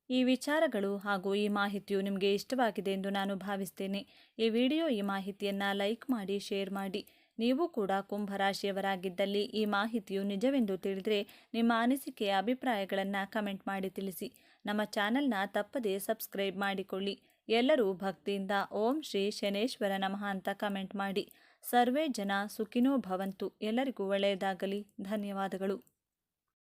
[SPEAKER 1] ಈ ವಿಚಾರಗಳು ಹಾಗೂ ಈ ಮಾಹಿತಿಯು ನಿಮಗೆ ಇಷ್ಟವಾಗಿದೆ ಎಂದು ನಾನು ಭಾವಿಸ್ತೇನೆ. ಈ ಮಾಹಿತಿಯನ್ನು ಲೈಕ್ ಮಾಡಿ, ಶೇರ್ ಮಾಡಿ. ನೀವು ಕೂಡ ಕುಂಭರಾಶಿಯವರಾಗಿದ್ದಲ್ಲಿ ಈ ಮಾಹಿತಿಯು ನಿಜವೆಂದು ತಿಳಿದರೆ ನಿಮ್ಮ ಅನಿಸಿಕೆಯ ಅಭಿಪ್ರಾಯಗಳನ್ನು ಕಮೆಂಟ್ ಮಾಡಿ ತಿಳಿಸಿ. ನಮ್ಮ ಚಾನೆಲ್ನ ತಪ್ಪದೇ ಸಬ್ಸ್ಕ್ರೈಬ್ ಮಾಡಿಕೊಳ್ಳಿ. ಎಲ್ಲರೂ ಭಕ್ತಿಯಿಂದ ಓಂ ಶ್ರೀ ಶನೇಶ್ವರ ನಮಃ ಅಂತ ಕಮೆಂಟ್ ಮಾಡಿ. ಸರ್ವೇ ಜನ ಸುಖಿನೋ ಭವಂತು. ಎಲ್ಲರಿಗೂ ಒಳ್ಳೆಯದಾಗಲಿ. ಧನ್ಯವಾದಗಳು.